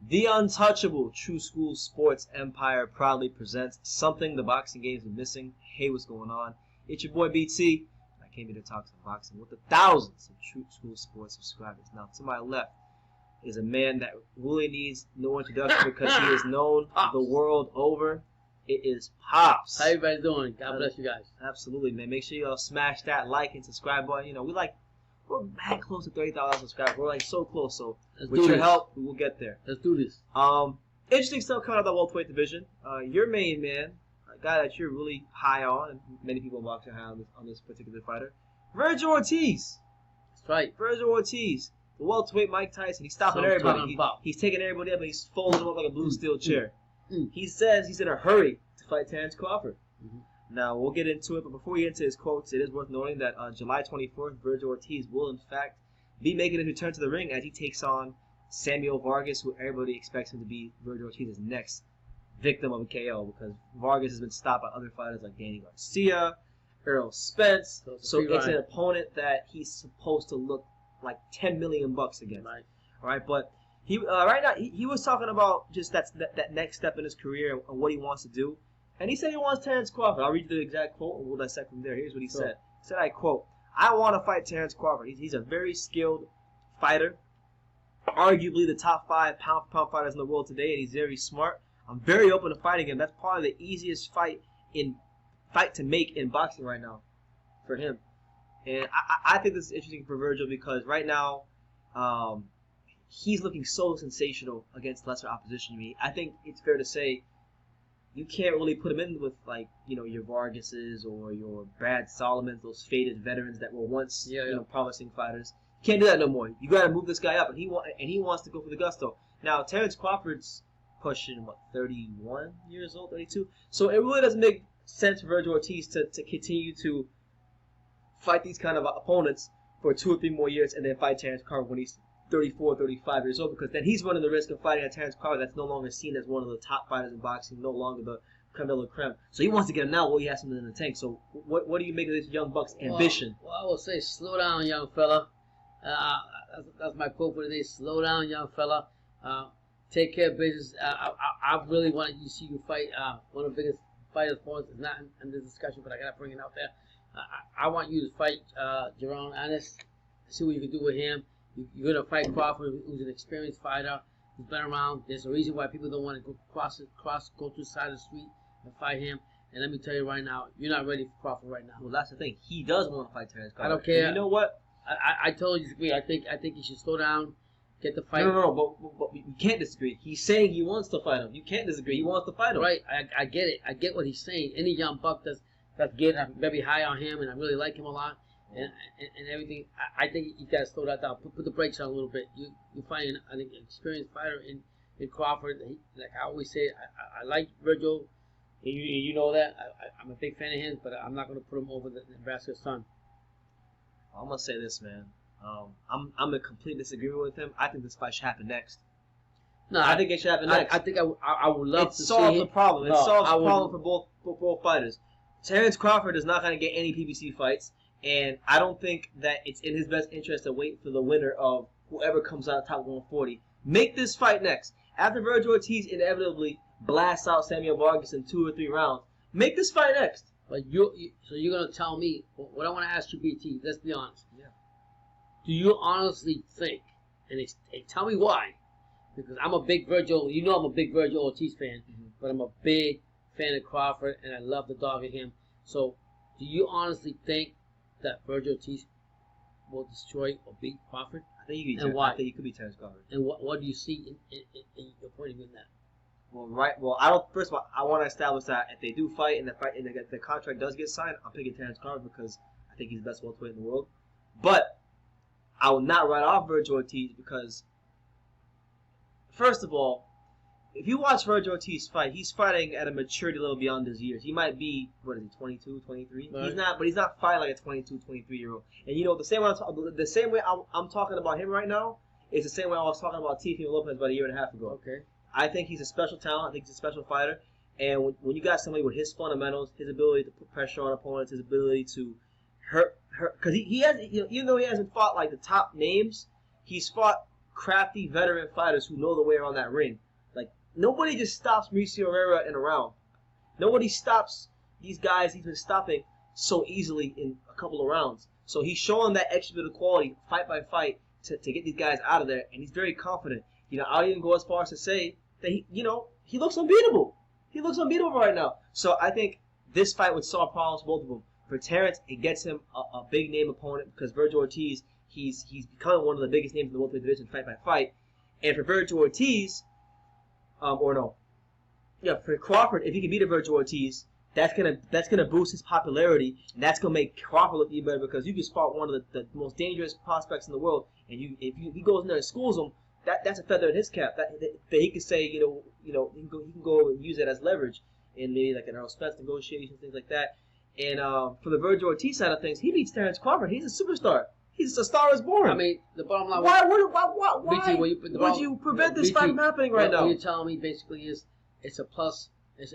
The untouchable True School Sports Empire proudly presents something the boxing games are missing. Hey, what's going on? It's your boy BT. I came here to talk some boxing with the thousands of True School Sports subscribers. Now, to my left is a man that really needs no introduction because he is known the world over. It is Pops. How everybody doing? God bless you guys. Absolutely, man. Make sure y'all smash that like and subscribe button. You know, we're back close to 30,000 subscribers. We're like so close. So with your help, we will get there. Let's do this. Interesting stuff coming out of the welterweight division. Your main man, a guy that you're really high on, and many people in boxing are high on this particular fighter, Vergil Ortiz. That's right. Vergil Ortiz, the welterweight Mike Tyson. He's stopping everybody. He's taking everybody up and he's folding them up like a blue steel chair. He says he's in a hurry to fight Terence Crawford. Now, we'll get into it, but before we get into his quotes, it is worth noting that on July 24th, Vergil Ortiz will, in fact, be making his return to the ring as he takes on Samuel Vargas, who everybody expects him to be Vergil Ortiz's next victim of a KO, because Vargas has been stopped by other fighters like Danny Garcia, Earl Spence, so it's an opponent that he's supposed to look like $10 million against. Right. All right, but he right now, he was talking about just that next step in his career and what he wants to do. And he said he wants Terence Crawford. I'll read you the exact quote and we'll dissect from there. Here's what he said. He said, I quote, "I want to fight Terence Crawford. He's a very skilled fighter, arguably the top 5 pound-for-pound fighters in the world today, and he's very smart. I'm very open to fighting him. That's probably the easiest fight to make in boxing right now for him." And I think this is interesting for Vergil because right now he's looking so sensational against lesser opposition to me. I think it's fair to say you can't really put him in with, like, you know, your Vargases or your Brad Solomons, those faded veterans that were once you know, promising fighters. You can't do that no more. You got to move this guy up, and he wants to go for the gusto. Now, Terence Crawford's pushing, 31 years old, 32? So it really doesn't make sense for Vergil Ortiz to continue to fight these kind of opponents for 2 or 3 more years and then fight Terence Crawford when he's 34, 35 years old, because then he's running the risk of fighting a Terence Crawford that's no longer seen as one of the top fighters in boxing, no longer the creme de la creme. So he wants to get him now while he has something in the tank. So what do you make of this young buck's ambition? Well, I will say, slow down, young fella. That's my quote for today. Slow down, young fella. Take care of business. I really wanted to see you fight one of the biggest fighters for us. It's not in this discussion, but I got to bring it out there. I want you to fight Jerome Annis. See what you can do with him. You're going to fight Crawford, who's an experienced fighter, who's been around. There's a reason why people don't want to go to the side of the street and fight him. And let me tell you right now, you're not ready for Crawford right now. Well, that's the thing. He does want to fight Terence Crawford. I don't care. And you know what? I totally disagree. I think you should slow down, get the fight. No, but you can't disagree. He's saying he wants to fight him. You can't disagree. He wants to fight him. Right. I get it. I get what he's saying. Any young buck that's good, I'm very high on him, and I really like him a lot. And everything, I think you gotta slow that down. Put the brakes on a little bit. You find an experienced fighter in Crawford. Like I always say, I like Vergil. You know that. I'm a big fan of his, but I'm not gonna put him over the Nebraska son. I'm gonna say this, man. I'm in complete disagreement with him. I think this fight should happen next. No, I think it should happen next. I think I would love to see it. It solves the problem. It solves the problem for both fighters. Terence Crawford is not gonna get any PBC fights. And I don't think that it's in his best interest to wait for the winner of whoever comes out top 140. Make this fight next. After Vergil Ortiz inevitably blasts out Samuel Vargas in 2 or 3 rounds, make this fight next. But so you're going to tell me, what I want to ask you, BT, let's be honest. Yeah. Do you honestly think, and tell me why, because I'm a big Vergil, I'm a big Vergil Ortiz fan, but I'm a big fan of Crawford, and I love the dog of him. So do you honestly think that Vergil Ortiz will destroy or beat Crawford? I think you could beat Terence Crawford. And what do you see in your point of view in that? Well, first of all, I want to establish that if they do fight and the contract does get signed, I'm picking Terence Crawford because I think he's the best welterweight in the world. But I will not write off Vergil Ortiz because, first of all, if you watch Vergil Ortiz fight, he's fighting at a maturity level beyond his years. He might be, 22, 23? Right. He's not fighting like a 22, 23-year-old. And you know, the same way I'm talking about him right now is the same way I was talking about Teofimo Lopez about a year and a half ago. Okay. I think he's a special talent. I think he's a special fighter. And when you got somebody with his fundamentals, his ability to put pressure on opponents, his ability to hurt, because he has, even though he hasn't fought like the top names, he's fought crafty veteran fighters who know the way around that ring. Like, nobody just stops Mauricio Herrera in a round. Nobody stops these guys he's been stopping so easily in a couple of rounds. So he's showing that extra bit of quality, fight by fight, to get these guys out of there, and he's very confident. You know, I'll even go as far as to say that he looks unbeatable. He looks unbeatable right now. So I think this fight would solve problems for both of them. For Terence, it gets him a big name opponent because Vergil Ortiz, he's becoming one of the biggest names in the welterweight division, fight by fight. And for Vergil Ortiz, for Crawford, if he can beat a Vergil Ortiz, that's gonna boost his popularity, and that's gonna make Crawford look even better because you can spot one of the most dangerous prospects in the world, and if he goes in there and schools him, that's a feather in his cap. That he could say, he can go and use it as leverage in maybe like an Errol Spence negotiation, things like that. And for the Vergil Ortiz side of things, he beats Terence Crawford. He's a superstar. He's a star is born. I mean, the bottom line. Why would you prevent this fight from happening right now? What you're telling me basically is it's a plus. It's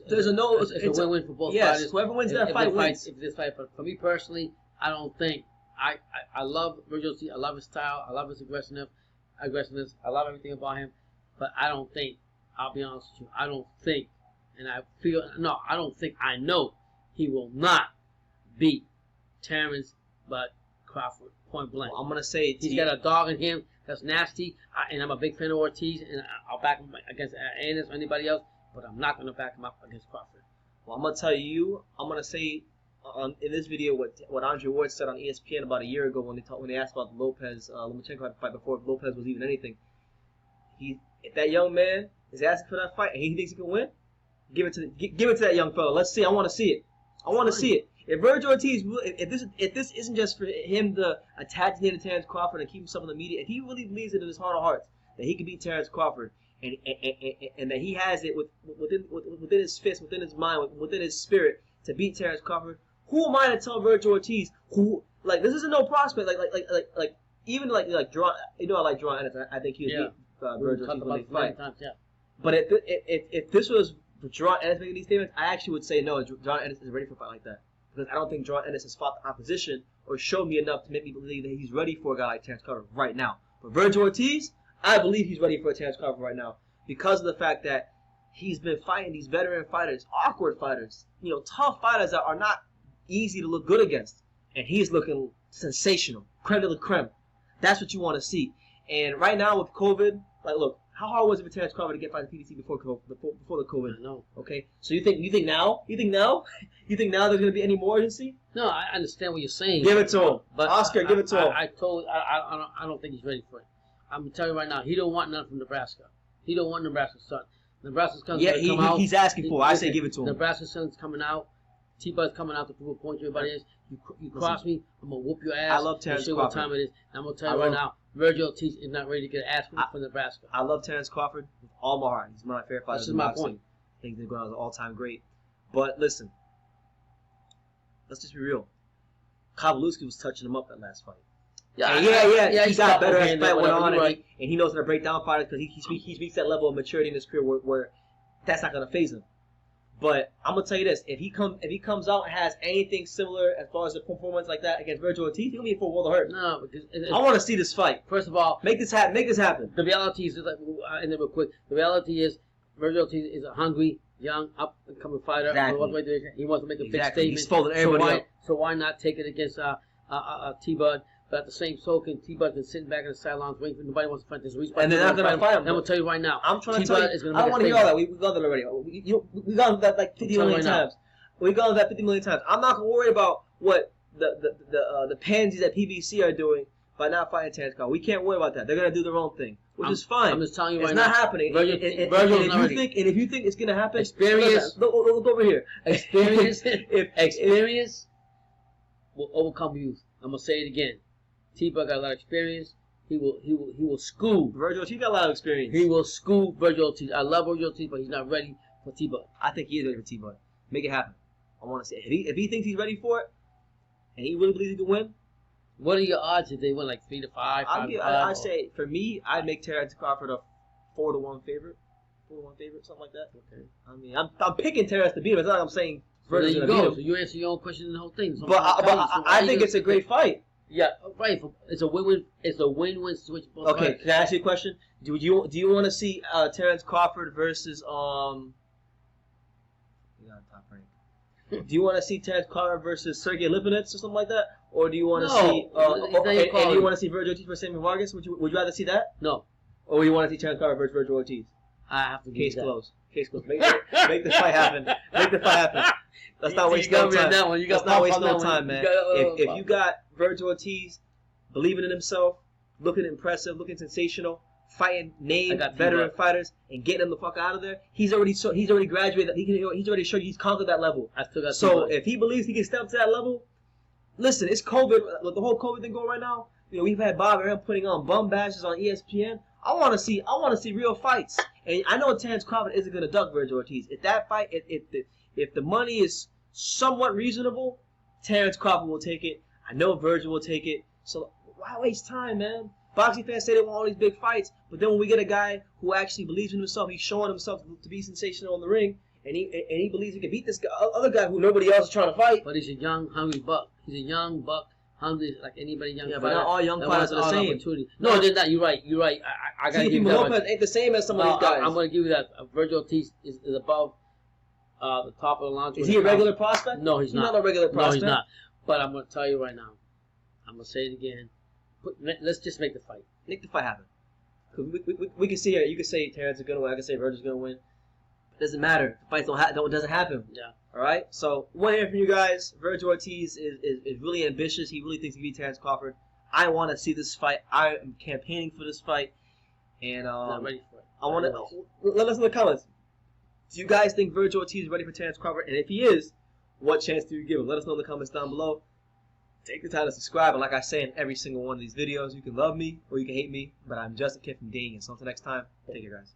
There's a win-win for both yes, fighters. Whoever wins that fight wins. If this fight, but for me personally, I don't think I love Vergil Ortiz. I love his style. I love his aggressiveness. I love everything about him. But I don't think. I'll be honest with you. I don't think, and I don't think. I know he will not beat Terence, but Crawford point blank. Well, I'm gonna say he's got a dog in him that's nasty, and I'm a big fan of Ortiz, and I'll back him against Anderson or anybody else. But I'm not going to back him up against Crawford. Well, I'm going to tell you, I'm going to say in this video what Andre Ward said on ESPN about a year ago when they asked about the Lopez Lomachenko fight before Lopez was even anything. If that young man is asking for that fight and he thinks he can win, give it to that young fella. Let's see. I want to see it. I want to see it. If Vergil Ortiz, if this isn't just for him to attach to Terence Crawford and keep himself in the media, if he really believes it in his heart of hearts that he can beat Terence Crawford, and that he has it within his fist, within his mind, within his spirit to beat Terence Crawford. Who am I to tell Vergil Ortiz this isn't no prospect like even like Jerron, I like Jerron Ennis. I think he would beat Vergil Ortiz when they fight. But if this was Jerron Ennis making these statements, I actually would say no. Jerron Ennis is ready for a fight like that because I don't think Jerron Ennis has fought the opposition or showed me enough to make me believe that he's ready for a guy like Terence Crawford right now. But Vergil Ortiz, I believe he's ready for a Terence Crawford right now because of the fact that he's been fighting these veteran fighters, awkward fighters, tough fighters that are not easy to look good against. And he's looking sensational, creme de la creme. That's what you want to see. And right now with COVID, look, how hard was it for Terence Crawford to get by the PBC before the COVID? No. Okay. So you think now there's going to be any more urgency? No, I understand what you're saying. Give it to him, but Oscar. Give it to him. I don't think he's ready for it. I'm gonna tell you right now, he don't want nothing from Nebraska. He don't want Nebraska's son. Nebraska's son come out. He's asking for it. I say give it to him. Nebraska's son's coming out. T-Bud's coming out to prove a point to everybody is. You cross me, I'm gonna whoop your ass. I love Terence Crawford. What time it is. And I'm gonna tell you right now, Vergil Ortiz is not ready to get ass for Nebraska. I love Terence Crawford with all my heart. He's one of my favorite fighters. This is my point. I think they're going as an all-time great. But listen, let's just be real. Kowalewski was touching him up that last fight. Yeah. He got better as the fight went on, and he knows how to break down fighters because he speaks that level of maturity in his career where that's not going to phase him. But I'm gonna tell you this: if he comes out and has anything similar as far as a performance like that against Vergil Ortiz, he'll be in for a world of hurt. No, because I want to see this fight. First of all, make this happen. The reality is, and then real quick, the reality is Vergil Ortiz is a hungry, young, up and coming fighter. Exactly. He wants to make a big statement. He's folding everybody up. So why not take it against T-Bud? But at the same token, T-Bud's been sitting back in the sidelines waiting for nobody wants to fight this. And they're not going to fight him. And I'm going to tell you right now. I'm trying to tell you. I don't want to hear all that. We've gone there already. We've gone that like 50 million times. We've gone that 50 million times. I'm not going to worry about what the pansies at PBC are doing by not fighting Terence Crawford. We can't worry about that. They're going to do their own thing, which is fine. I'm just telling you right now. It's not happening. And if you think it's going to happen, experience. Look over here. Experience will overcome youth. I'm going to say it again. T-Bud got a lot of experience. He will school. Vergil Ortiz got a lot of experience. He will school Vergil Ortiz. I love Vergil Ortiz, but he's not ready for T-Bud. I think he is ready for T-Bud. Make it happen. I want to see it. If he thinks he's ready for it, and he really believes he can win. What are your odds if they win like 3-5? I say for me, I'd make Terence Crawford a 4-1 favorite. 4-1 favorite, something like that. Okay. I mean, I'm picking Terence to beat him. It's not like I'm saying Vergil's going to beat him. So you answer your own question in the whole thing. So I think it's a great fight. Yeah, right. It's a win-win. It's a win-win situation. Okay, can I ask you a question? Do you want to see Terence Crawford versus top rank. Do you want to see Terence Crawford versus Sergey Lipinets or something like that, or do you want to see and do you want to see Vergil Ortiz versus Samuel Vargas? Would you rather see that? No. Or you want to see Terence Crawford versus Vergil Ortiz? I have to. Case closed. Case closed. Make the fight happen. Make the fight happen. Let's not waste no time. Let's not waste no time, man. If you got Vergil Ortiz believing in himself, looking impressive, looking sensational, fighting named veteran fighters, and getting him the fuck out of there, he's already graduated. He's already showed he's conquered that level. I still got so if he believes he can step up to that level, listen, it's COVID. With the whole COVID thing going right now, we've had Bob Arum putting on bum bashes on ESPN. I want to see real fights, and I know Terence Crawford isn't gonna duck Vergil Ortiz. If that fight, if the money is somewhat reasonable, Terence Crawford will take it. I know Vergil will take it. So why waste time, man? Boxing fans say they want all these big fights, but then when we get a guy who actually believes in himself, he's showing himself to be sensational in the ring, and he believes he can beat this other guy who nobody else is trying to fight. But he's a young, hungry buck. He's a young buck, hungry like anybody young fighter. But not all young fighters are the same. No, they're not. You're right. I gotta give you that. Lopez ain't the same as some of these guys. I'm gonna give you that. Vergil Ortiz is above the top of the launch. Is he a regular prospect? No, he's not. He's not a regular prospect. No, he's not. But I'm gonna tell you right now. I'm gonna say it again. Let's just make the fight. Make the fight happen. Cause we can see here. You can say Terence is gonna win. I can say Vergil's gonna win. It doesn't matter. The fights doesn't happen. Yeah. All right. So I want to hear from you guys. Vergil Ortiz is really ambitious. He really thinks he can beat Terence Crawford. I want to see this fight. I am campaigning for this fight, and not ready for it. I want to let us know in the comments. Do you guys think Vergil Ortiz is ready for Terence Crawford? And if he is, what chance do you give him? Let us know in the comments down below. Take the time to subscribe, and like I say in every single one of these videos, you can love me or you can hate me, but I'm just a kid from Dane. So until next time, take care, guys.